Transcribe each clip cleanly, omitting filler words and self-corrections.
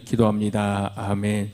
기도합니다. 아멘.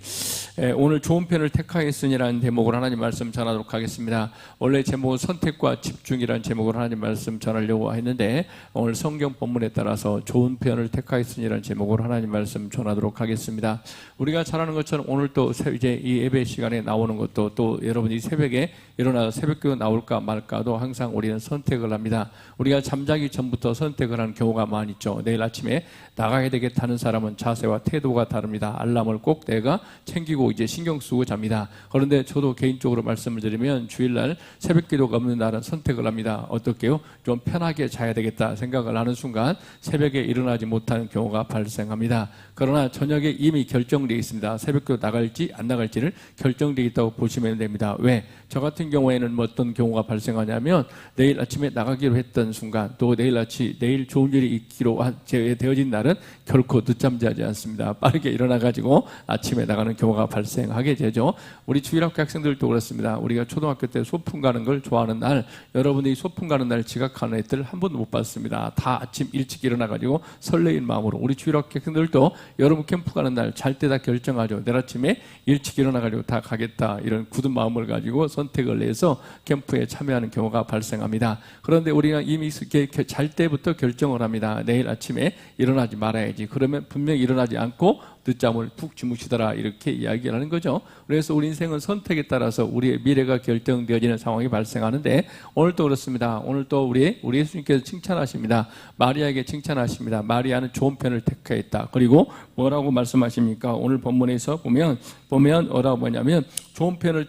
오늘 좋은 편을 택하였으니라는 제목으로 하나님 말씀 전하도록 하겠습니다. 원래 제목은 선택과 집중이라는 제목으로 하나님 말씀 전하려고 했는데 오늘 성경 본문에 따라서 좋은 편을 택하였으니라는 제목으로 하나님 말씀 전하도록 하겠습니다. 우리가 잘 아는 것처럼 오늘 또 이제 이 예배 시간에 나오는 것도 또 여러분이 새벽에 일어나서 새벽기도 나올까 말까도 항상 우리는 선택을 합니다. 우리가 잠자기 전부터 선택을 하는 경우가 많이 있죠. 내일 아침에 나가야 되겠다는 사람은 자세와 태도가 다릅니다. 알람을 꼭 내가 챙기고 이제 신경 쓰고 잡니다. 그런데 저도 개인적으로 말씀을 드리면 주일날 새벽기도가 없는 날은 선택을 합니다. 어떻게요? 좀 편하게 자야 되겠다 생각을 하는 순간 새벽에 일어나지 못하는 경우가 발생합니다. 그러나 저녁에 이미 결정되어 있습니다. 새벽기도 나갈지 안 나갈지를 결정되어 있다고 보시면 됩니다. 왜? 저 같은 경우에는 어떤 경우가 발생하냐면 내일 아침에 나가기로 했던 순간 또 내일 좋은 일이 있기로 되어진 날은 결코 늦잠 자지 않습니다. 빠르게 일어나가지고 아침에 나가는 경우가 발생하게 되죠. 우리 주일학교 학생들도 그렇습니다. 우리가 초등학교 때 소풍 가는 걸 좋아하는 날, 여러분들이 소풍 가는 날 지각하는 애들 한 번도 못 봤습니다. 다 아침 일찍 일어나가지고 설레인 마음으로 우리 주일학교 학생들도 여러분 캠프 가는 날 잘 때 다 결정하죠. 내일 아침에 일찍 일어나가지고 다 가겠다 이런 굳은 마음을 가지고 선택을 해서 캠프에 참여하는 경우가 발생합니다. 그런데 우리가 이미 잘 때부터 결정을 합니다. 내일 아침에 일어나지 말아야지. 그러면 분명히 일어나지 않고 늦잠을 푹 주무시더라 이렇게 이야기를 하는 거죠. 그래서 우리 인생은 선택에 따라서 우리의 미래가 결정되어지는 상황이 발생하는데 오늘도 그렇습니다. 오늘도 우리 예수님께서 칭찬하십니다. 마리아에게 칭찬하십니다. 마리아는 좋은 편을 택하였다. 그리고 뭐라고 말씀하십니까? 오늘 본문에서 보면 뭐냐면 좋은 편을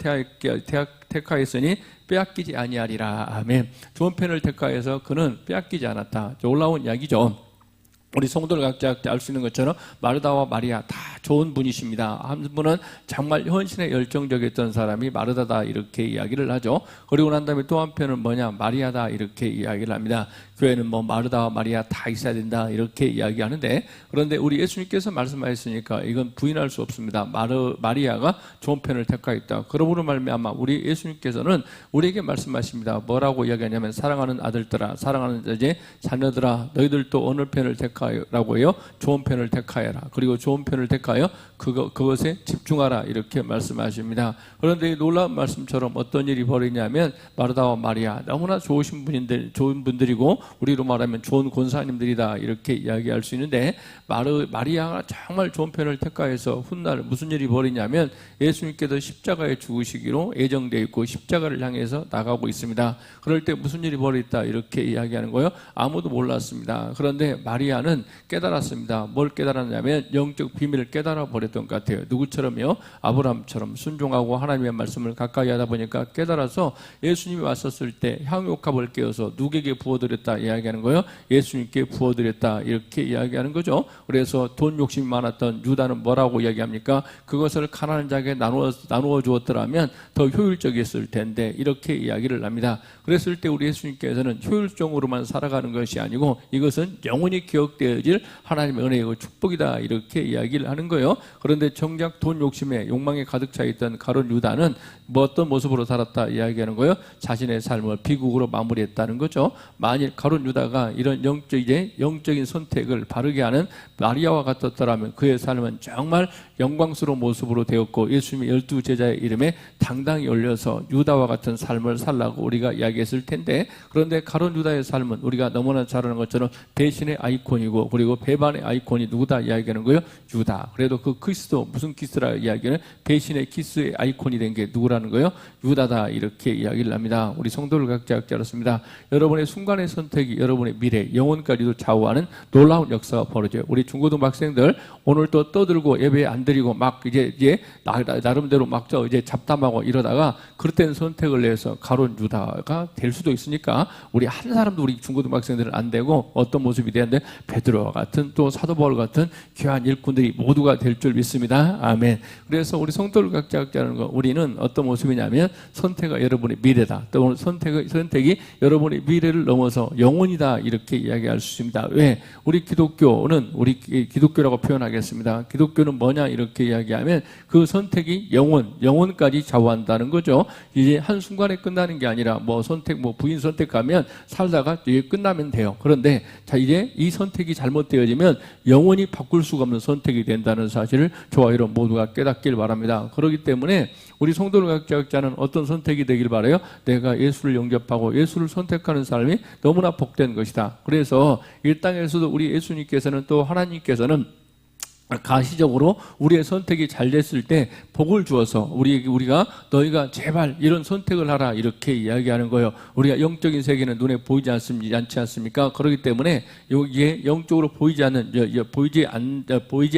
택하였으니 빼앗기지 아니하리라. 아멘. 좋은 편을 택하여서 그는 빼앗기지 않았다. 놀라운 이야기죠. 우리 성도들 각자 알 수 있는 것처럼 마르다와 마리아 다 좋은 분이십니다. 한 분은 정말 헌신에 열정적이었던 사람이 마르다다 이렇게 이야기를 하죠. 그리고 난 다음에 또 한편은 마리아다 이렇게 이야기를 합니다. 교회는 마르다와 마리아 다 있어야 된다 이렇게 이야기하는데 그런데 우리 예수님께서 말씀하셨으니까 이건 부인할 수 없습니다. 마리아가 좋은 편을 택하였다. 그러므로 말미암아 우리 예수님께서는 우리에게 말씀하십니다. 뭐라고 이야기하냐면 사랑하는 아들들아, 사랑하는 이제 자녀들아, 너희들도 어느 편을 택하라고 해요? 좋은 편을 택하여라. 그리고 좋은 편을 택하여 그것에 집중하라 이렇게 말씀하십니다. 그런데 이 놀라운 말씀처럼 어떤 일이 벌이냐면 마르다와 마리아 너무나 좋은 분들이고 우리로 말하면 좋은 권사님들이다 이렇게 이야기할 수 있는데 마리아가 정말 좋은 편을 택하여서 훗날 무슨 일이 벌이냐면 예수님께서 십자가에 죽으시기로 예정되어 있고 십자가를 향해서 나가고 있습니다. 그럴 때 무슨 일이 벌였다 이렇게 이야기하는 거예요. 아무도 몰랐습니다. 그런데 마리아는 깨달았습니다. 뭘 깨달았냐면 영적 비밀을 깨달아 버렸던 것 같아요. 누구처럼요? 아브라함처럼 순종하고 하나님의 말씀을 가까이 하다 보니까 깨달아서 예수님이 왔었을 때 향유옥합을 깨어서 누구에게 부어드렸다 이야기하는 거예요? 예수님께 부어드렸다 이렇게 이야기하는 거죠. 그래서 돈 욕심이 많았던 유다는 뭐라고 이야기합니까? 그것을 가난한 자에게 나누어 주었더라면 더 효율적이었을 텐데 이렇게 이야기를 합니다. 그랬을 때 우리 예수님께서는 효율적으로만 살아가는 것이 아니고 이것은 영원히 기억되어질 하나님의 은혜이고 축복이다 이렇게 이야기를 하는 거예요. 그런데 정작 돈 욕심에 욕망에 가득 차 있던 가룟 유다는 어떤 모습으로 살았다 이야기하는 거예요? 자신의 삶을 비극으로 마무리했다는 거죠. 만일 가룟 유다가 이런 영적인 선택을 바르게 하는 마리아와 같았더라면 그의 삶은 정말 영광스러운 모습으로 되었고 예수님의 12제자의 이름에 당당히 올려서 유다와 같은 삶을 살라고 우리가 이야기했을 텐데 그런데 가룟 유다의 삶은 우리가 너무나 잘 아는 것처럼 배신의 아이콘이고 그리고 배반의 아이콘이 누구다 이야기하는 거예요? 유다. 그래도 그 그리스도 무슨 키스라 이야기는 배신의 키스의 아이콘이 된 게 누구라는 거예요? 유다다 이렇게 이야기를 합니다. 우리 성도들 각자 알았습니다. 여러분의 순간의 선택이 여러분의 미래 영혼까지도 좌우하는 놀라운 역사가 벌어져요. 우리 중고등부 학생들 오늘 또 떠들고 예배 안 드리고 막 이제 나름대로 막 이제 잡담하고 이러다가 그릇된 선택을 해서 가룟 유다가 될 수도 있으니까 우리 한 사람도 우리 중고등부 학생들은 안 되고 어떤 모습이 되는데 베드로와 같은 또 사도 바울 같은 귀한 일꾼들이 모두가 될 줄 믿습니다. 아멘. 그래서 우리 성도들 각자 하는 거 우리는 어떤 모습이냐면 선택이 여러분의 미래다. 또 선택이 여러분의 미래를 넘어서 영원이다 이렇게 이야기할 수 있습니다. 왜? 우리 기독교는 우리 기독교라고 표현하겠습니다. 기독교는 뭐냐 이렇게 이야기하면 그 선택이 영원까지 좌우한다는 거죠. 이제 한순간에 끝나는 게 아니라 부인 선택하면 살다가 이게 끝나면 돼요. 그런데 자, 이제 이 선택이 잘못되어지면 영원히 바꿀 수가 없는 선택이 된다는 사실을 저와 여러분 모두가 깨닫길 바랍니다. 그렇기 때문에 우리 성도를 각자는 어떤 선택이 되길 바라요? 내가 예수를 영접하고 예수를 선택하는 삶이 너무나 복된 것이다. 그래서 이 땅에서도 우리 예수님께서는 또 하나님께서는 가시적으로 우리의 선택이 잘 됐을 때 복을 주어서 우리가 너희가 제발 이런 선택을 하라 이렇게 이야기하는 거예요. 우리가 영적인 세계는 눈에 보이지 않습니까? 그렇기 때문에 여기에 영적으로 보이지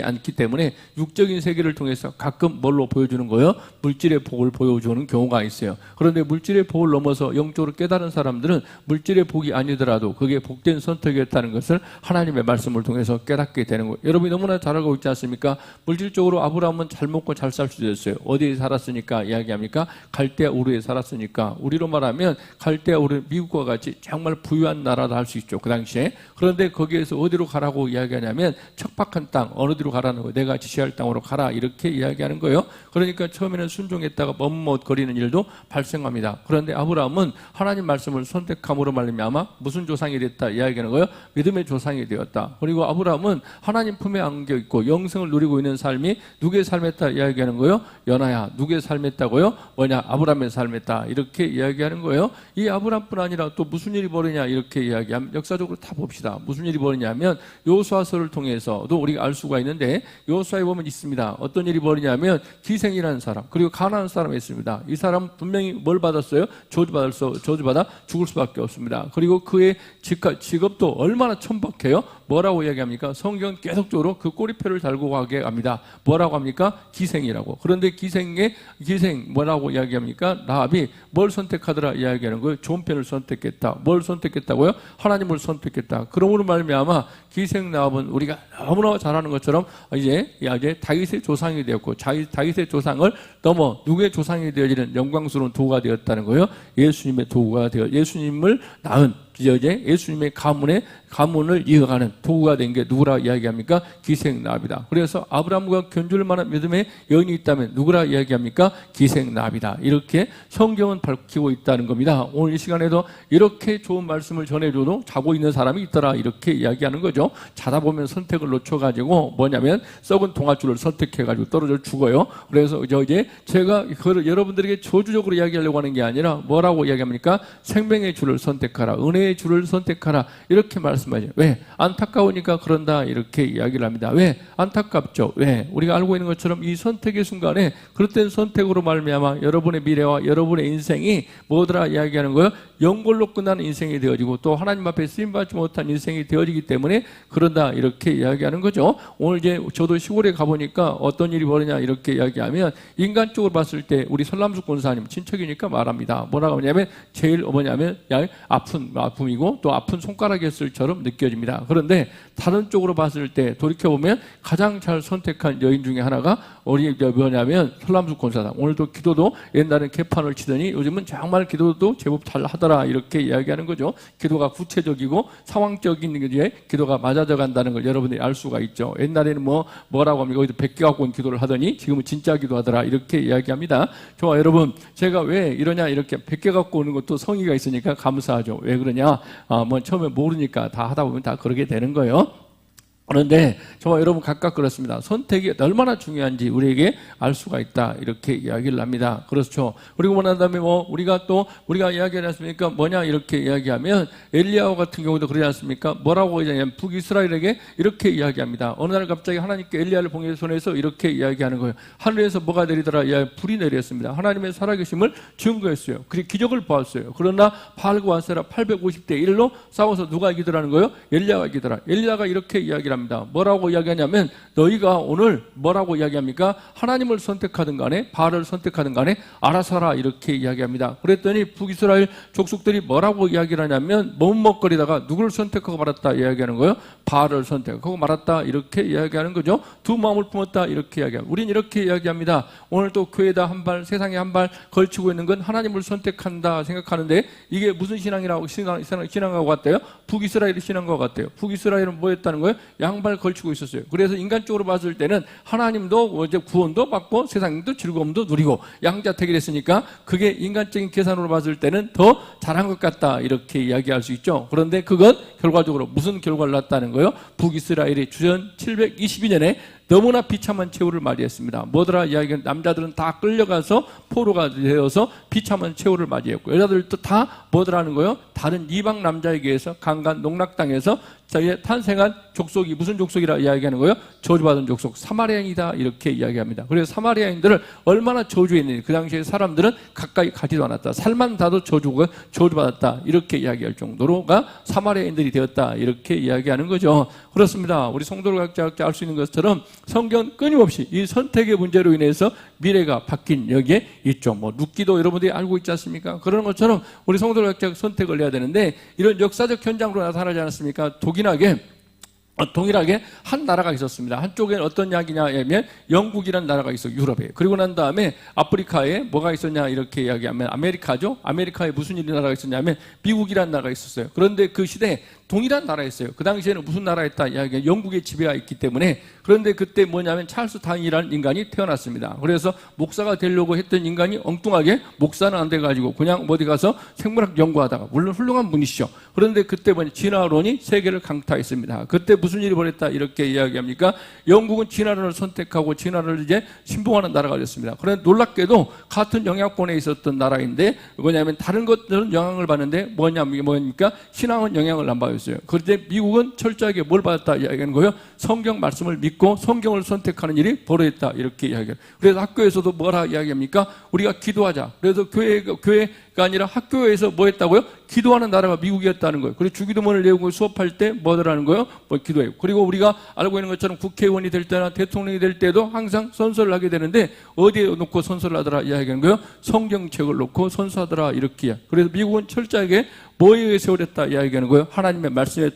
않기 때문에 육적인 세계를 통해서 가끔 뭘로 보여주는 거예요? 물질의 복을 보여주는 경우가 있어요. 그런데 물질의 복을 넘어서 영적으로 깨달은 사람들은 물질의 복이 아니더라도 그게 복된 선택이었다는 것을 하나님의 말씀을 통해서 깨닫게 되는 거예요. 여러분이 너무나 잘 알고 있지 않습니까? 물질적으로 아브라함은 잘 먹고 잘 살 수도 있어요. 어디에 살았으니까 이야기합니까? 갈대아 우르에 살았으니까. 우리로 말하면 갈대아 우르 미국과 같이 정말 부유한 나라다 할 수 있죠. 그 당시에. 그런데 거기에서 어디로 가라고 이야기하냐면 척박한 땅, 어느 데로 가라는 거예요. 내가 지시할 땅으로 가라 이렇게 이야기하는 거예요. 그러니까 처음에는 순종했다가 머뭇거리는 일도 발생합니다. 그런데 아브라함은 하나님 말씀을 선택함으로 말미암아 무슨 조상이 됐다 이야기하는 거예요? 믿음의 조상이 되었다. 그리고 아브라함은 하나님 품에 안겨 있고 영생을 누리고 있는 삶이 누구의 삶이었다 이야기하는 거예요? 연하야, 누구의 삶이었다고요? 뭐냐? 아브라함의 삶이었다 이렇게 이야기하는 거예요. 이 아브라함뿐 아니라 또 무슨 일이 벌이냐 이렇게 이야기하면 역사적으로 다 봅시다. 무슨 일이 벌이냐면 여호수아서를 통해서도 우리가 알 수가 있는데 여호수아에 보면 있습니다. 어떤 일이 벌이냐면 기생이라는 사람 그리고 가나안 사람이 있습니다. 이 사람 분명히 뭘 받았어요? 저주받아 죽을 수밖에 없습니다. 그리고 그의 직업도 얼마나 천박해요? 뭐라고 이야기합니까? 성경은 계속적으로 그 꼬리표를 달고 가게 합니다. 뭐라고 합니까? 기생이라고. 그런데 기생 뭐라고 이야기합니까? 라합이 뭘 선택하더라 이야기하는 거예요. 좋은 편을 선택했다. 뭘 선택했다고요? 하나님을 선택했다. 그러므로 말미암아 기생 라합은 우리가 너무나 잘 아는 것처럼 이제 다윗의 조상이 되었고 다윗의 조상을 넘어 누구의 조상이 되어지는 영광스러운 도구가 되었다는 거예요. 예수님의 도구가 되어 예수님을 낳은 이제 예수님의 가문을 이어가는 도구가 된 게 누구라 이야기합니까? 기생라합이다. 그래서 아브라함과 견줄 만한 믿음의 여인이 있다면 누구라 이야기합니까? 기생라합이다. 이렇게 성경은 밝히고 있다는 겁니다. 오늘 이 시간에도 이렇게 좋은 말씀을 전해줘도 자고 있는 사람이 있더라 이렇게 이야기하는 거죠. 자다 보면 선택을 놓쳐가지고 뭐냐면 썩은 동아줄을 선택해가지고 떨어져 죽어요. 그래서 이제 제가 여러분들에게 저주적으로 이야기하려고 하는 게 아니라 뭐라고 이야기합니까? 생명의 줄을 선택하라. 은혜의 줄을 선택하라. 이렇게 말씀하죠. 왜? 안타까우니까 그런다. 이렇게 이야기를 합니다. 왜? 안타깝죠. 왜? 우리가 알고 있는 것처럼 이 선택의 순간에 그릇된 선택으로 말미암아 여러분의 미래와 여러분의 인생이 뭐더라 이야기하는 거예요? 영골로 끝나는 인생이 되어지고 또 하나님 앞에 쓰임받지 못한 인생이 되어지기 때문에 그런다. 이렇게 이야기하는 거죠. 오늘 이제 저도 시골에 가보니까 어떤 일이 벌어냐 이렇게 이야기하면 인간적으로 봤을 때 우리 설람숙 권사님 친척이니까 말합니다. 뭐라고 하냐면 제일 뭐냐면 아픔이고 또 아픈 손가락이었을처럼 느껴집니다. 그런데 다른 쪽으로 봤을 때 돌이켜보면 가장 잘 선택한 여인 중에 하나가 우리 뭐냐면 설람숙 권사다. 오늘도 기도도 옛날엔 개판을 치더니 요즘은 정말 기도도 제법 잘 하더라 이렇게 이야기하는 거죠. 기도가 구체적이고 상황적인 기도가 맞아져 간다는 걸 여러분들이 알 수가 있죠. 옛날에는 뭐라고 합니까? 어디서 100개 갖고 온 기도를 하더니 지금은 진짜 기도하더라 이렇게 이야기합니다. 좋아 여러분, 제가 왜 이러냐 이렇게 100개 갖고 오는 것도 성의가 있으니까 감사하죠. 왜 그러냐? 처음에 모르니까 다 하다 보면 다 그러게 되는 거예요. 그런데 정말 여러분 각각 그렇습니다. 선택이 얼마나 중요한지 우리에게 알 수가 있다 이렇게 이야기를 합니다. 그렇죠. 그리고 난 다음에 우리가 이야기하지 않습니까? 뭐냐 이렇게 이야기하면 엘리야hu 같은 경우도 그러지 않습니까? 뭐라고 하냐면 북이스라엘에게 이렇게 이야기합니다. 어느 날 갑자기 하나님께 엘리야를 보내서 이렇게 이야기하는 거예요. 하늘에서 뭐가 내리더라? 불이 내렸습니다. 하나님의 살아계심을 증거했어요. 그리고 기적을 보았어요. 그러나 바알과 아세라 850대 1로 싸워서 누가 이기더라는 거예요? 엘리야가 이기더라. 엘리야가 이렇게 이야기를 합니다. 뭐라고 이야기하냐면 너희가 오늘 뭐라고 이야기합니까? 하나님을 선택하든 간에 바알을 선택하든 간에 알아서 하라 이렇게 이야기합니다. 그랬더니 북이스라엘 족속들이 뭐라고 이야기를 하냐면 머뭇거리다가 누구를 선택하고 말았다 이야기하는 거예요? 바알을 선택하고 말았다 이렇게 이야기하는 거죠. 두 마음을 품었다 이렇게 이야기합니다. 우린 이렇게 이야기합니다. 오늘 또 교회에다 한 발, 세상에 한 발 걸치고 있는 건 하나님을 선택한다 생각하는데 이게 무슨 신앙이라고 신앙하고 같아요? 북이스라엘 신앙과 같아요. 북이스라엘은 뭐 했다는 거예요? 양발 걸치고 있었어요. 그래서 인간적으로 봤을 때는 하나님도 이제 구원도 받고 세상도 즐거움도 누리고 양자택일 했으니까 그게 인간적인 계산으로 봤을 때는 더 잘한 것 같다 이렇게 이야기할 수 있죠. 그런데 그건 결과적으로 무슨 결과를 낳았다는 거예요? 북이스라엘이 주전 722년에 너무나 비참한 최후를 맞이했습니다. 뭐더라 이야기는 남자들은 다 끌려가서 포로가 되어서 비참한 최후를 맞이했고 여자들도 다 뭐더라는 거예요? 다른 이방 남자에게 의해서 강간 농락당해서 자기의 탄생한 족속이 무슨 족속이라 이야기하는 거예요? 저주받은 족속 사마리아인이다 이렇게 이야기합니다. 그래서 사마리아인들을 얼마나 저주했는지 그 당시에 사람들은 가까이 가지도 않았다. 살만 닿아도 저주받았다 이렇게 이야기할 정도로가 사마리아인들이 되었다 이렇게 이야기하는 거죠. 그렇습니다. 우리 성도를 각자 알 수 있는 것처럼 성경 끊임없이 이 선택의 문제로 인해서 미래가 바뀐 여기에 있죠. 뭐 룻기도 여러분들이 알고 있지 않습니까? 그런 것처럼 우리 성도를 각자 선택을 해야 되는데 이런 역사적 현장으로 나타나지 않았습니까? 동일하게 한 나라가 있었습니다. 한쪽에는 어떤 이야기냐면 영국이라는 나라가 있어 유럽에. 그리고 난 다음에 아프리카에 뭐가 있었냐 이렇게 이야기하면 아메리카죠. 아메리카에 무슨 나라가 있었냐면 미국이라는 나라가 있었어요. 그런데 그 시대에 동일한 나라였어요. 그 당시에는 무슨 나라였다 이야기가 영국의 지배가 있기 때문에. 그런데 그때 뭐냐면 찰스 다윈이라는 인간이 태어났습니다. 그래서 목사가 되려고 했던 인간이 엉뚱하게 목사는 안 돼가지고 그냥 어디 가서 생물학 연구하다가 물론 훌륭한 분이시죠. 그런데 그때 진화론이 세계를 강타했습니다. 그때 무슨 일이 벌였다 이렇게 이야기합니까? 영국은 진화론을 선택하고 진화론을 이제 신봉하는 나라가 됐습니다. 그런데 놀랍게도 같은 영향권에 있었던 나라인데 뭐냐면 다른 것들은 영향을 받는데 뭐냐니까 신앙은 영향을 안 받았어요. 그런데 미국은 철저하게 뭘 받았다 이야기하는 거예요? 성경 말씀을 믿고 성경을 선택하는 일이 벌어졌다 이렇게 이야기해요. 그래서 학교에서도 뭐라 이야기합니까? 우리가 기도하자. 그래서 교회가 아니라 학교에서 뭐 했다고요? 기도하는 나라가 미국이었다는 거예요. 그리고 주기도문을 외우고 수업할 때 뭐더라는 거예요? 뭐 기도해요. 그리고 우리가 알고 있는 것처럼 국회의원이 될 때나 대통령이 될 때도 항상 선서를 하게 되는데 어디에 놓고 선서를 하더라 이야기하는 거예요? 성경책을 놓고 선서하더라 이렇게. 그래서 미국은 철저하게 뭐에 의해 세워졌다 이야기하는 거예요? 하나님의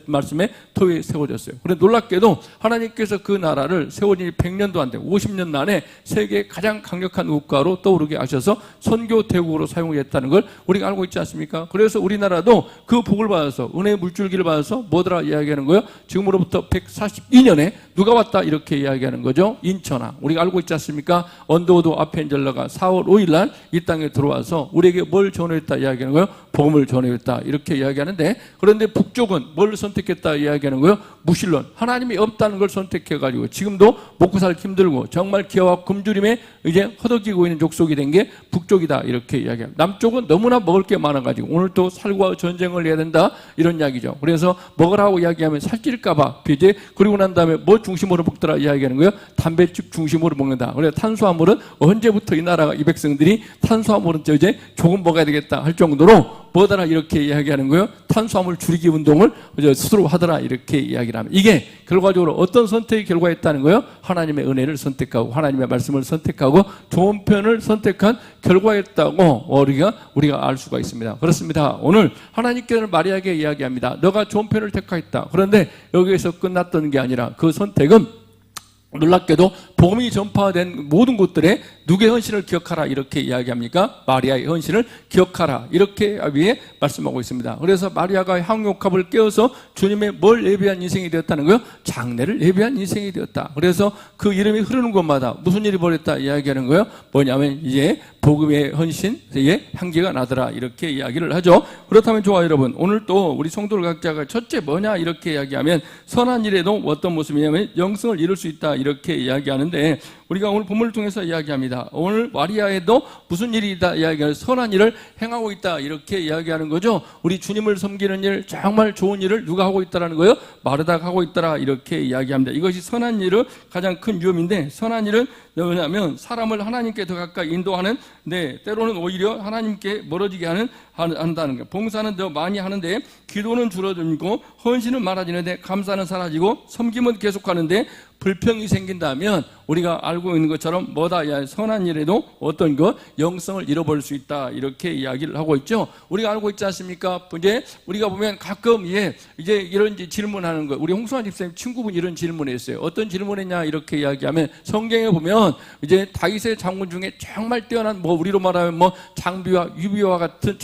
말씀에 토에 세워졌어요. 그런데 놀랍게도 하나님께서 그 나라를 세워진 지 100년도 안 되고 50년 만에 세계의 가장 강력한 국가로 떠오르게 하셔서 선교 대국으로 사용했다는 걸 우리가 알고 있지 않습니까? 그래서 우리나라도 그 복을 받아서 은혜의 물줄기를 받아서 뭐더라 이야기하는 거예요? 지금으로부터 142년에 누가 왔다 이렇게 이야기하는 거죠? 인천왕. 우리가 알고 있지 않습니까? 언더우드 아펜젤러가 4월 5일 날 이 땅에 들어와서 우리에게 뭘 전해했다 이야기하는 거예요? 복음을 전해했다 이렇게 이야기하는데 그런데 북쪽은 뭘 선택했다 이야기하는 거예요? 무신론. 하나님이 없다는 걸 선택해가지고 지금도 먹고 살기 힘들고 정말 기아와 굶주림에 이제 허덕이고 있는 족속이 된 게 북쪽이다 이렇게 이야기합니다. 남쪽은 너무나 먹을 게 많아가지고 오늘 또 살과 전쟁을 해야 된다 이런 이야기죠. 그래서 먹으라고 이야기하면 살찔까봐 이제 그리고 난 다음에 뭐 중심으로 먹더라 이야기하는 거예요? 담배즙 중심으로 먹는다. 그래서 탄수화물은 언제부터 이 나라가 이 백성들이 탄수화물은 이제 조금 먹어야 되겠다 할 정도로 뭐더라 이렇게 이야기하는 거예요? 탄수화물 줄이기 운동을 스스로 하더라 이렇게 이야기를 하면 이게 결과적으로 어떤 선택이 결과였다는 거예요? 하나님의 은혜를 선택하고 하나님의 말씀을 선택하고 좋은 편을 선택한 결과였다고 우리가 알 수가 있습니다. 그렇습니다. 오늘 하나님께서는 마리아에게 이야기합니다. 너가 좋은 편을 택하였다. 그런데 여기에서 끝났던 게 아니라 그 선택은 놀랍게도 복음이 전파된 모든 곳들에 누구의 헌신을 기억하라 이렇게 이야기합니까? 마리아의 헌신을 기억하라 이렇게 위에 말씀하고 있습니다. 그래서 마리아가 향유옥합을 깨어서 주님의 뭘 예배한 인생이 되었다는 거예요? 장례를 예배한 인생이 되었다. 그래서 그 이름이 흐르는 곳마다 무슨 일이 벌였다 이야기하는 거예요? 뭐냐면 이제 복음의 헌신의 향기가 나더라 이렇게 이야기를 하죠. 그렇다면 좋아요 여러분, 오늘 또 우리 성도들 각자가 첫째 뭐냐 이렇게 이야기하면 선한 일에도 어떤 모습이냐면 영성을 이룰 수 있다 이렇게 이야기하는데 우리가 오늘 본문을 통해서 이야기합니다. 오늘 마리아에도 무슨 일이다 이야기하는 선한 일을 행하고 있다 이렇게 이야기하는 거죠. 우리 주님을 섬기는 일, 정말 좋은 일을 누가 하고 있다라는 거예요? 마르다가 하고 있더라 이렇게 이야기합니다. 이것이 선한 일의 가장 큰 위험인데 선한 일은 왜냐하면 사람을 하나님께 더 가까이 인도하는, 때로는 오히려 하나님께 멀어지게 한다는 거예요. 봉사는 더 많이 하는데 기도는 줄어들고 헌신은 많아지는데 감사는 사라지고 섬김은 계속하는데 불평이 생긴다면 우리가 알고 있는 것처럼 뭐다? 선한 일에도 어떤 영성을 잃어버릴 수 있다, 이렇게 이야기를 하고 있죠. 우리가 알고 있지 않습니까? 이제 우리가 보면 가끔 이제 이런 질문하는 거, 우리 홍수환 집사님 친구분 이런 질문했어요. 어떤 질문했냐 이렇게 이야기하면, 성경에 보면 이제 다윗의 장군 중에 정말 뛰어난, 우리로 말하면 장비와 유비와 같은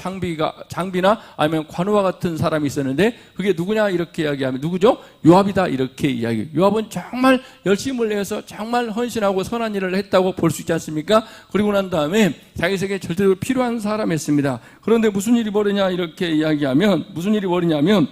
장비나 아니면 관우와 같은 사람이 있었는데 그게 누구냐 이렇게 이야기하면 누구죠? 요압이다, 이렇게 이야기. 요압은 정말 열심을 내서 정말 헌신하고 선한 일을 했다고 볼 수 있지 않습니까? 그리고 난 다음에 다윗에게 절대로 필요한 사람이었습니다. 그런데 무슨 일이 벌이냐 이렇게 이야기하면, 무슨 일이 벌이냐면,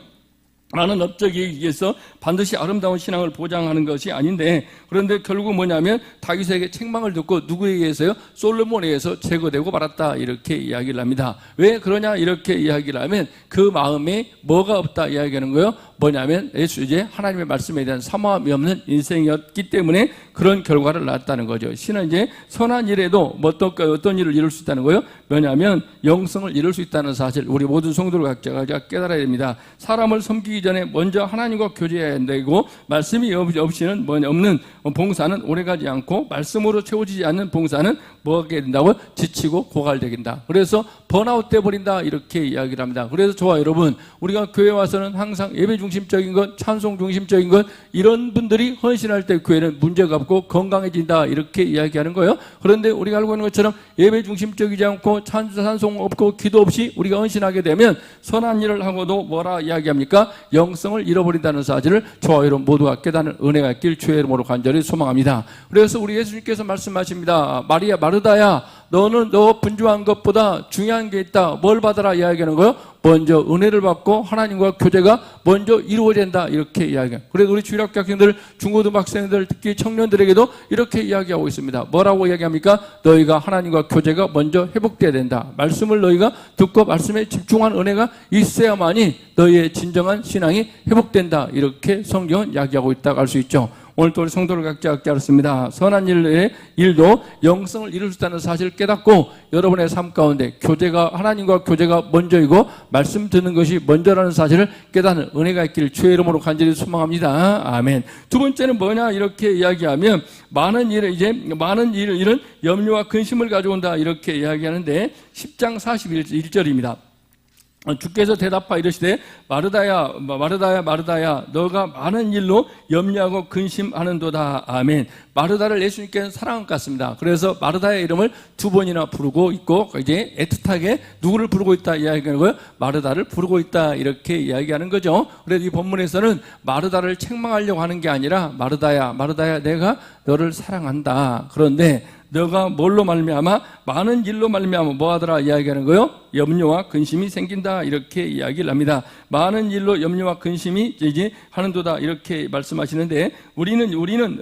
많은 업적에 의해서 반드시 아름다운 신앙을 보장하는 것이 아닌데, 그런데 결국 뭐냐면 다윗에게 책망을 듣고 누구에게 의해서요? 솔로몬에 의해서 제거되고 말았다, 이렇게 이야기를 합니다. 왜 그러냐 이렇게 이야기를 하면 그 마음에 뭐가 없다 이야기하는 거예요. 뭐냐면 이제 하나님의 말씀에 대한 사모함이 없는 인생이었기 때문에 그런 결과를 낳았다는 거죠. 신은 이제 선한 일에도 어떤 일을 이룰 수 있다는 거예요. 뭐냐면 영성을 이룰 수 있다는 사실, 우리 모든 성도들 각자가 깨달아야 됩니다. 사람을 섬기기 전에 먼저 하나님과 교제해야 되고, 말씀이 없이는 없는 봉사는 오래가지 않고, 말씀으로 채워지지 않는 봉사는 뭐하게 된다고요? 지치고 고갈되긴다. 그래서 번아웃 돼버린다, 이렇게 이야기를 합니다. 그래서 저와 여러분, 우리가 교회 와서는 항상 예배 중심적인 것, 찬송 중심적인 것, 이런 분들이 헌신할 때 교회는 문제가 없고 건강해진다, 이렇게 이야기하는 거예요. 그런데 우리가 알고 있는 것처럼 예배 중심적이지 않고 찬송 없고 기도 없이 우리가 헌신하게 되면 선한 일을 하고도 뭐라 이야기합니까? 영성을 잃어버린다는 사실을 저와 여러분 모두가 깨닫는 은혜가 있길 주의 이름으로 간절히 소망합니다. 그래서 우리 예수님께서 말씀하십니다. 마르다야, 너는 너 분주한 것보다 중요한 게 있다. 뭘 받아라 이야기하는 거예요? 먼저 은혜를 받고 하나님과 교제가 먼저 이루어진다, 이렇게 이야기해요. 그래서 우리 주일학교 학생들, 중고등학생들, 특히 청년들에게도 이렇게 이야기하고 있습니다. 뭐라고 이야기합니까? 너희가 하나님과 교제가 먼저 회복돼야 된다. 말씀을 너희가 듣고 말씀에 집중한 은혜가 있어야만이 너희의 진정한 신앙이 회복된다, 이렇게 성경은 이야기하고 있다고 할 수 있죠. 오늘 또 우리 성도를 각자 알았습니다. 선한 일도 영성을 이룰 수 있다는 사실을 깨닫고 여러분의 삶 가운데 하나님과 교제가 먼저이고 말씀 듣는 것이 먼저라는 사실을 깨닫는 은혜가 있기를 주의 이름으로 간절히 소망합니다. 아멘. 두 번째는 뭐냐 이렇게 이야기하면, 많은 일은 염려와 근심을 가져온다, 이렇게 이야기하는데 10장 41절입니다. 주께서 대답하여 이르시되 마르다야 너가 많은 일로 염려하고 근심하는도다. 아멘. 마르다를 예수님께서는 사랑한 것 같습니다. 그래서 마르다의 이름을 두 번이나 부르고 있고, 이제 애틋하게 누구를 부르고 있다 이야기하는 거예요? 마르다를 부르고 있다, 이렇게 이야기하는 거죠. 그래서 이 본문에서는 마르다를 책망하려고 하는 게 아니라 마르다야 내가 너를 사랑한다. 그런데 너가 뭘로 말미암아? 많은 일로 말미암아 뭐하더라 이야기하는 거예요? 염려와 근심이 생긴다, 이렇게 이야기를 합니다. 많은 일로 염려와 근심이 이제 하는도다, 이렇게 말씀하시는데, 우리는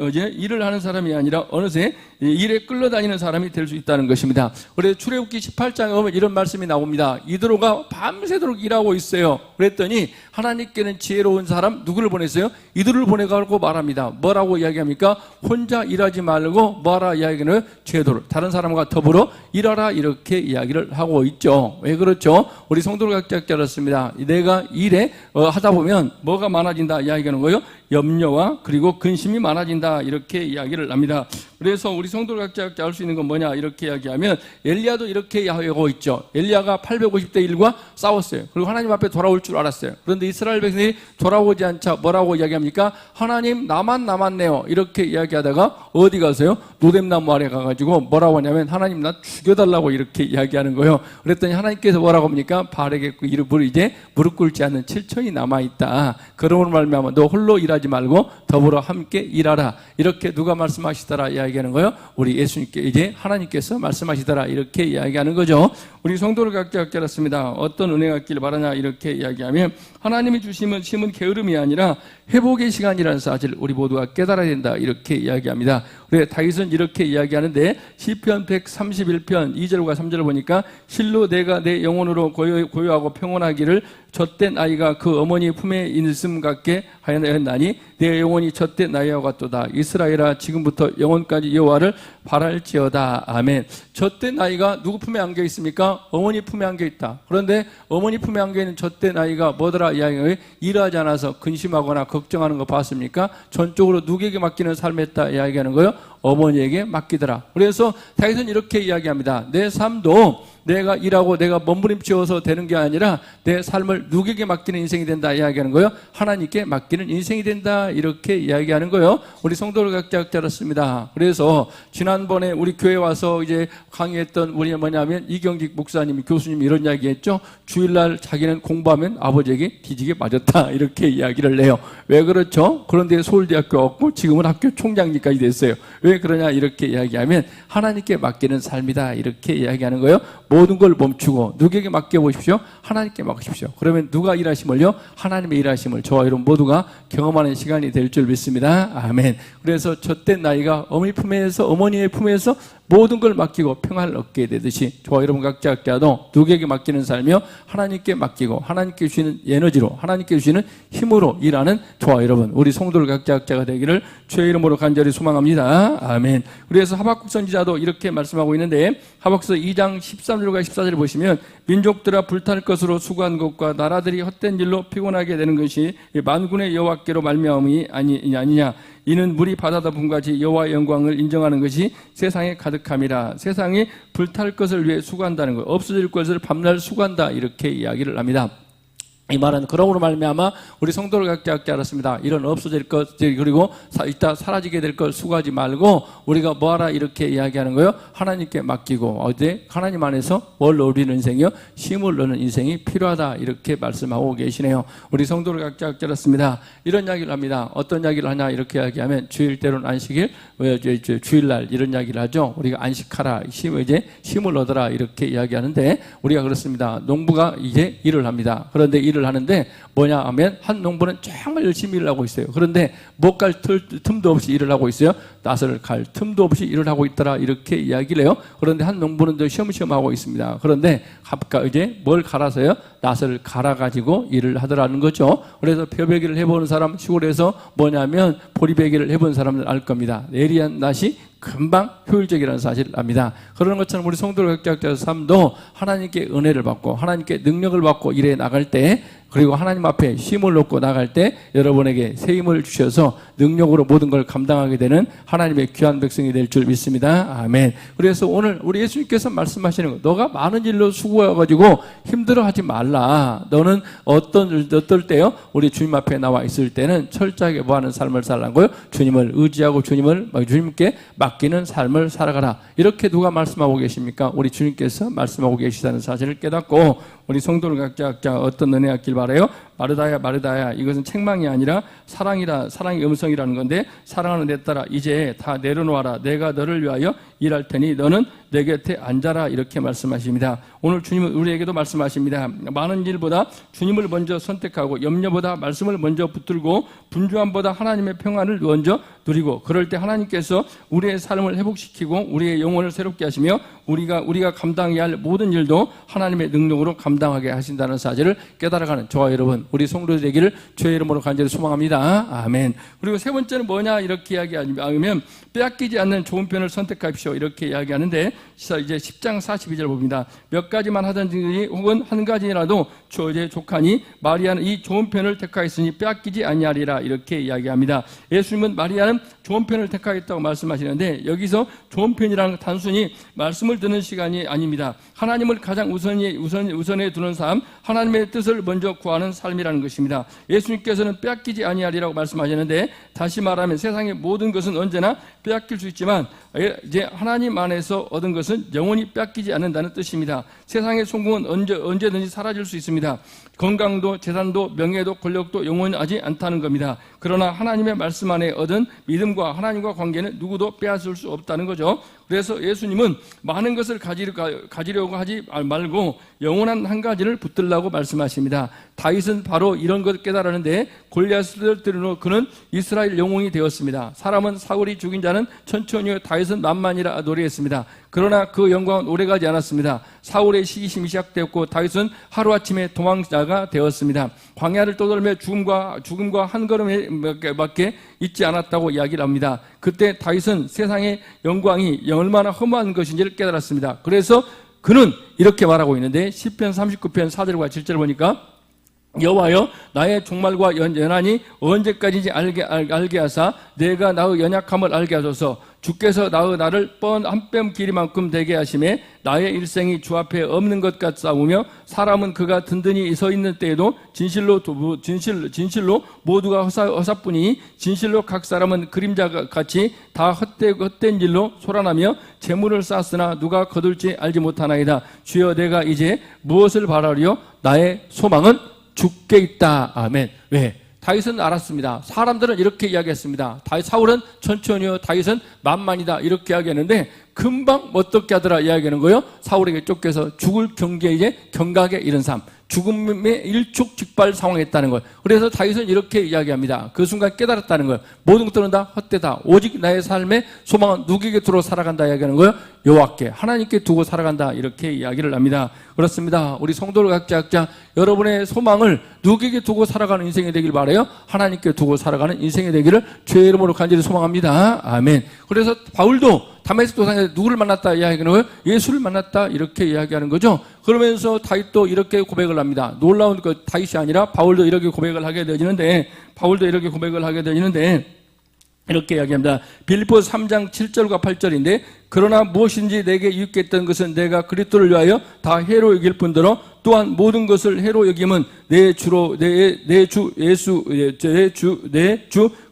이제 일을 하는 사람이 아니라 어느새 일에 끌려다니는 사람이 될 수 있다는 것입니다. 그래서 출애굽기 18장에 보면 이런 말씀이 나옵니다. 이드로가 밤새도록 일하고 있어요. 그랬더니 하나님께는 지혜로운 사람 누구를 보냈어요? 이드로를 보내가지고 말합니다. 뭐라고 이야기합니까? 혼자 일하지 말고 뭐하라 이야기는 제도를 다른 사람과 더불어 일하라, 이렇게 이야기를 하고 있죠. 왜 그렇죠? 우리 성도를 각자 알았습니다. 내가 일에 하다 보면 뭐가 많아진다 이야기하는 거예요? 염려와 그리고 근심이 많아진다, 이렇게 이야기를 합니다. 그래서 우리 성도를 각자 알 수 있는 건 뭐냐 이렇게 이야기하면, 엘리야도 이렇게 하고 있죠. 엘리야가 850대 1과 싸웠어요. 그리고 하나님 앞에 돌아올 줄 알았어요. 그런데 이스라엘 백성들이 돌아오지 않자 뭐라고 이야기합니까? 하나님 나만 남았네요, 이렇게 이야기하다가 어디 가서요? 노뎀나무 아래 가가지고 뭐라고 하냐면 하나님 나 죽여달라고 이렇게 이야기하는 거예요. 그랬더니 하나님께서 뭐라고 합니까? 바알에게 이제 무릎 꿇지 않는 7천이 남아있다. 그러므로 말미암아 너 홀로 일하지 말고 더불어 함께 일하라, 이렇게 누가 말씀하시더라 이야기하는 거예요? 우리 예수님께 이제 하나님께서 말씀하시더라, 이렇게 이야기하는 거죠. 우리 성도를 각자 알았습니다. 어떤 은혜가 있기를 바라냐 이렇게 이야기하면, 하나님이 주심은 게으름이 아니라 회복의 시간이라는 사실을 우리 모두가 깨달아야 된다, 이렇게 이야기합니다. 그래 다윗은 이렇게 이야기하는데, 시편 131편 2절과 3절을 보니까 실로 내가 내 영혼으로 고요하고 평온하기를 젖된 아이가 그 어머니 품에 있음 같게 하였나니 내 영혼이 젖된 아이와 같도다. 이스라엘아 지금부터 영원까지 여호와를 바랄지어다. 아멘. 젖된 아이가 누구 품에 안겨 있습니까? 어머니 품에 안겨 있다. 그런데 어머니 품에 안겨 있는 젖된 아이가 뭐더라? 이야기가 일하지 않아서 근심하거나 걱정하는 거 봤습니까? 전적으로 누구에게 맡기는 삶했다 이야기하는 거예요. 어머니에게 맡기더라. 그래서 다윗은 이렇게 이야기합니다. 내 삶도 내가 일하고 내가 몸부림치어서 되는 게 아니라 내 삶을 누구에게 맡기는 인생이 된다 이야기하는 거예요. 하나님께 맡기는 인생이 된다 이렇게 이야기하는 거예요. 우리 성도를 각자 알았습니다. 그래서 지난번에 우리 교회 와서 이제 강의했던 우리 뭐냐면 이경직 목사님 교수님이 이런 이야기했죠. 주일날 자기는 공부하면 아버지에게 뒤지게 맞았다 이렇게 이야기를 해요. 왜 그렇죠? 그런데 서울대학교 왔고 지금은 학교 총장님까지 됐어요. 왜 그러냐 이렇게 이야기하면 하나님께 맡기는 삶이다 이렇게 이야기하는 거예요. 모든 걸 멈추고 누구에게 맡겨보십시오. 하나님께 맡기십시오. 그러면 누가 일하심을요? 하나님의 일하심을 저와 여러분 모두가 경험하는 시간이 될 줄 믿습니다. 아멘. 그래서 젖된 나이가 어머니의 품에서 모든 걸 맡기고 평안을 얻게 되듯이 저와 여러분 각자도 누구에게 맡기는 삶이요? 하나님께 맡기고 하나님께 주시는 에너지로 하나님께 주시는 힘으로 일하는 저와 여러분 우리 성도들 각자가 되기를 주의 이름으로 간절히 소망합니다. 아멘. 그래서 하박국 선지자도 이렇게 말씀하고 있는데 하박국서 2장 13절과 14절을 보시면 민족들아 불탈 것으로 수고한 것과 나라들이 헛된 일로 피곤하게 되는 것이 만군의 여호와께로 말미암음이 아니냐. 이는 물이 바다다 분같이 여호와의 영광을 인정하는 것이 세상에 가득함이라. 세상이 불탈 것을 위해 수고한다는 것, 없어질 것을 밤낮 수고한다 이렇게 이야기를 합니다. 이 말은 그러므로 말미암아 우리 성도를 각자 알았습니다. 이런 없어질 것 그리고 이따 사라지게 될 걸 수고하지 말고 우리가 뭐하라 이렇게 이야기하는 거예요. 하나님께 맡기고 어디 하나님 안에서 뭘 누리는 인생이요? 쉼을 얻는 인생이 필요하다 이렇게 말씀하고 계시네요. 우리 성도를 각자 알았습니다. 이런 이야기를 합니다. 어떤 이야기를 하냐 이렇게 이야기하면 주일 때로는 안식일 주일날 이런 이야기를 하죠. 우리가 안식하라 이제 쉼을 얻어라 이렇게 이야기하는데 우리가 그렇습니다. 농부가 이제 일을 합니다. 그런데 일을 하는데 뭐냐 하면 한 농부는 정말 열심히 일을 하고 있어요. 그런데 못 갈 틈도 없이 일을 하고 있어요. 낫을 갈 틈도 없이 일을 하고 있더라 이렇게 이야기를 해요. 그런데 한 농부는 더 쉬엄쉬엄 하고 있습니다. 그런데 이제 뭘 갈아서요? 낫을 갈아가지고 일을 하더라는 거죠. 그래서 벼베기를 해보는 사람 시골에서 뭐냐면 보리베기를 해본 사람들 알 겁니다. 예리한 낫이 금방 효율적이라는 사실을 압니다. 그런 것처럼 우리 성도들 각자의 삶도 하나님께 은혜를 받고 하나님께 능력을 받고 일해 나갈 때 그리고 하나님 앞에 쉼을 놓고 나갈 때 여러분에게 새 힘을 주셔서 능력으로 모든 걸 감당하게 되는 하나님의 귀한 백성이 될 줄 믿습니다. 아멘. 그래서 오늘 우리 예수님께서 말씀하시는 거 너가 많은 일로 수고해가지고 힘들어하지 말라. 너는 어떨 때요? 우리 주님 앞에 나와 있을 때는 철저하게 뭐하는 삶을 살라고요? 주님을 의지하고 주님께 맡기는 삶을 살아가라. 이렇게 누가 말씀하고 계십니까? 우리 주님께서 말씀하고 계시다는 사실을 깨닫고 우리 성도를 각자 어떤 은혜 얻길 바라요? 마르다야 이것은 책망이 아니라 사랑의 음성이라는 건데 사랑하는 내 딸아 이제 다 내려놓아라. 내가 너를 위하여 일할 테니 너는 내 곁에 앉아라 이렇게 말씀하십니다. 오늘 주님은 우리에게도 말씀하십니다. 많은 일보다 주님을 먼저 선택하고 염려보다 말씀을 먼저 붙들고 분주함보다 하나님의 평안을 먼저 누리고 그럴 때 하나님께서 우리의 삶을 회복시키고 우리의 영혼을 새롭게 하시며 우리가 감당해야 할 모든 일도 하나님의 능력으로 감당하게 하신다는 사실을 깨달아가는 저와 여러분 우리 성도들 되기를 주의 이름으로 간절히 소망합니다. 아멘. 그리고 세 번째는 뭐냐 이렇게 이야기하면 빼앗기지 않는 좋은 편을 선택하십시오 이렇게 이야기하는데 이제 10장 42절 봅니다. 몇 가지만 하든지 혹은 한 가지라도 이제 족하니 마리아는 이 좋은 편을 택하였으니 빼앗기지 아니하리라 이렇게 이야기합니다. 예수님은 마리아는 좋은 편을 택하였다고 말씀하시는데 여기서 좋은 편이라는 단순히 말씀을 듣는 시간이 아닙니다. 하나님을 가장 우선에 두는 삶, 하나님의 뜻을 먼저 구하는 삶이라는 것입니다. 예수님께서는 빼앗기지 아니하리라고 말씀하시는데 다시 말하면 세상의 모든 것은 언제나 빼앗길 수 있지만 이제 하나님 안에서 얻은 것은 영원히 빼앗기지 않는다는 뜻입니다. 세상의 성공은 언제든지 사라질 수 있습니다. 건강도 재산도 명예도 권력도 영원하지 않다는 겁니다. 그러나 하나님의 말씀 안에 얻은 믿음과 하나님과 관계는 누구도 빼앗을 수 없다는 거죠. 그래서 예수님은 많은 것을 가지려고 하지 말고 영원한 한 가지를 붙들라고 말씀하십니다. 다윗은 바로 이런 것을 깨달았는데 골리앗을 때려 그는 이스라엘 영웅이 되었습니다. 사람은 사울이 죽인 자를 자는 천천히요 다윗은 만만이라 노래했습니다. 그러나 그 영광은 오래가지 않았습니다. 사울의 시기심이 시작되었고 다윗은 하루아침에 도망자가 되었습니다. 광야를 떠돌며 죽음과 한 걸음밖에 있지 않았다고 이야기를 합니다. 그때 다윗은 세상의 영광이 얼마나 허무한 것인지를 깨달았습니다. 그래서 그는 이렇게 말하고 있는데 시편 39편 4절과 7절 보니까 여호와여 나의 종말과 연한이 언제까지인지 알게 하사 내가 나의 연약함을 알게 하소서. 주께서 나를 뻔 한 뼘 길이만큼 되게 하심에 나의 일생이 주 앞에 없는 것 같사오며 사람은 그가 든든히 서 있는 때에도 진실로 모두가 허사뿐이니 진실로 각 사람은 그림자 같이 다 헛된 일로 소란하며 재물을 쌓았으나 누가 거둘지 알지 못하나이다. 주여 내가 이제 무엇을 바라리요? 나의 소망은 주께 있다. 아멘. 왜? 다윗은 알았습니다. 사람들은 이렇게 이야기했습니다. 사울은 천천히요, 다윗은 만만이다 이렇게 이야기했는데 금방 어떻게 하더라 이야기하는 거예요. 사울에게 쫓겨서 죽을 경각에 이른 삶, 죽음의 일촉즉발 상황에 있다는 거예요. 그래서 다윗은 이렇게 이야기합니다. 그 순간 깨달았다는 거예요. 모든 것들은 다 헛되다. 오직 나의 삶의 소망은 누구에게 두고 살아간다 이야기하는 거예요. 여호와께, 하나님께 두고 살아간다 이렇게 이야기를 합니다. 그렇습니다. 우리 성도들 각자 여러분의 소망을 누구에게 두고 살아가는 인생이 되길 바라요? 하나님께 두고 살아가는 인생이 되기를 주의 이름으로 간절히 소망합니다. 아멘. 그래서 바울도 다메섹 도상에서 누구를 만났다 이야기하는 거예요? 예수를 만났다 이렇게 이야기하는 거죠. 그러면서 다윗도 이렇게 고백을 합니다. 놀라운 다윗이 아니라 바울도 이렇게 고백을 하게 되어지는데 이렇게 이야기합니다. 빌립보서 3장 7절과 8절인데 그러나 무엇인지 내게 유익게 했던 것은 내가 그리스도를 위하여 다 해로 여길 뿐더러 또한 모든 것을 해로 여김은 내 주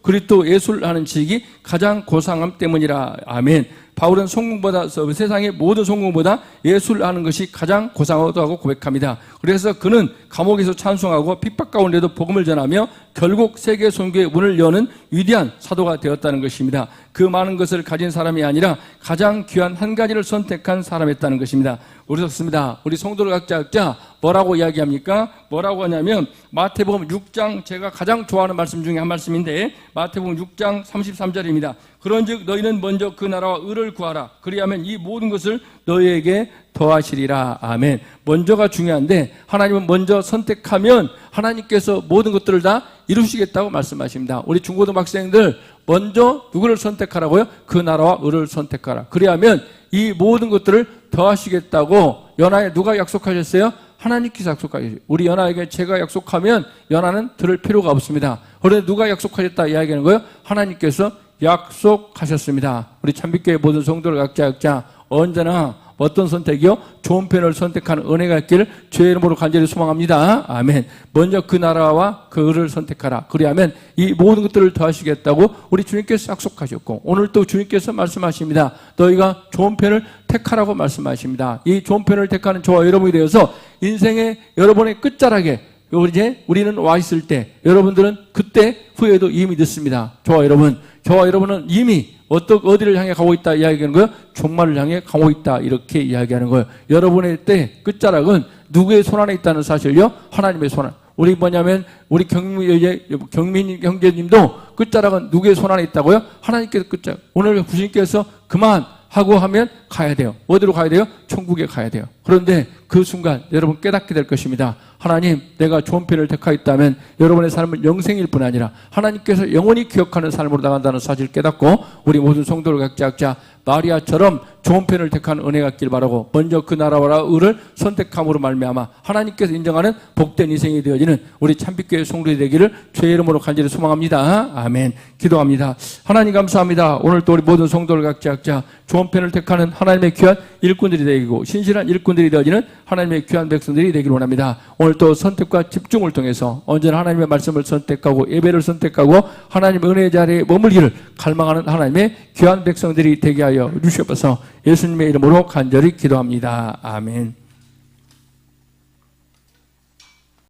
그리스도 예수를 하는 지식이 가장 고상함 때문이라. 아멘. 바울은 세상의 모든 성공보다 예수를 아는 것이 가장 고상하다고 고백합니다. 그래서 그는 감옥에서 찬송하고 핍박 가운데도 복음을 전하며 결국 세계 선교의 문을 여는 위대한 사도가 되었다는 것입니다. 그 많은 것을 가진 사람이 아니라 가장 귀한 한 가지를 선택한 사람이었다는 것입니다. 그렇습니다. 우리 성도들 각자 뭐라고 이야기합니까? 뭐라고 하냐면 마태복음 6장, 제가 가장 좋아하는 말씀 중에 한 말씀인데 마태복음 6장 33절입니다. 그런즉 너희는 먼저 그 나라와 의를 구하라. 그리하면 이 모든 것을 너희에게 더하시리라. 아멘. 먼저가 중요한데 하나님은 먼저 선택하면 하나님께서 모든 것들을 다 이루시겠다고 말씀하십니다. 우리 중고등학생들 먼저 누구를 선택하라고요? 그 나라와 의를 선택하라. 그리하면 이 모든 것들을 더하시겠다고 연하에 누가 약속하셨어요? 하나님께서 약속하셨어요. 우리 연하에게 제가 약속하면 연하는 들을 필요가 없습니다. 그런데 누가 약속하셨다 이야기하는 거예요? 하나님께서 약속하셨습니다. 우리 참빛교회 모든 성도들 각자 언제나 어떤 선택이요? 좋은 편을 선택하는 은혜가 있기를 주의 이름으로 간절히 소망합니다. 아멘. 먼저 그 나라와 그 의를 선택하라. 그리하면 이 모든 것들을 더하시겠다고 우리 주님께서 약속하셨고 오늘 또 주님께서 말씀하십니다. 너희가 좋은 편을 택하라고 말씀하십니다. 이 좋은 편을 택하는 저와 여러분이 되어서 인생의 여러분의 끝자락에 우리는 와 있을 때 여러분들은 그때 후에도 이미 늦습니다. 저와 여러분은 이미 어디를 향해 가고 있다 이야기하는 거예요? 종말을 향해 가고 있다 이렇게 이야기하는 거예요. 여러분의 때 끝자락은 누구의 손 안에 있다는 사실요? 하나님의 손 안에. 우리 경민 형제님도 끝자락은 누구의 손 안에 있다고요? 하나님께서 끝자락. 오늘 주님께서 그만하고 하면 가야 돼요. 어디로 가야 돼요? 천국에 가야 돼요. 그런데 그 순간 여러분 깨닫게 될 것입니다. 하나님, 내가 좋은 편을 택하였다면 여러분의 삶은 영생일 뿐 아니라 하나님께서 영원히 기억하는 삶으로 나간다는 사실을 깨닫고 우리 모든 성도들 각자 마리아처럼 좋은 편을 택하는 은혜가 있길 바라고 먼저 그 나라와 의를 선택함으로 말미암아 하나님께서 인정하는 복된 인생이 되어지는 우리 참빛교회 성도들이 되기를 주의 이름으로 간절히 소망합니다. 아멘. 기도합니다. 하나님 감사합니다. 오늘 또 우리 모든 성도들 각자 좋은 편을 택하는 하나님의 귀한 일꾼들이 되고 신실한 일꾼들이 되어지는 하나님의 귀한 백성들이 되기를 원합니다. 오늘 또 선택과 집중을 통해서 언제나 하나님의 말씀을 선택하고 예배를 선택하고 하나님의 은혜의 자리에 머물기를 갈망하는 하나님의 귀한 백성들이 되게 하여 주시옵소서. 예수님의 이름으로 간절히 기도합니다. 아멘.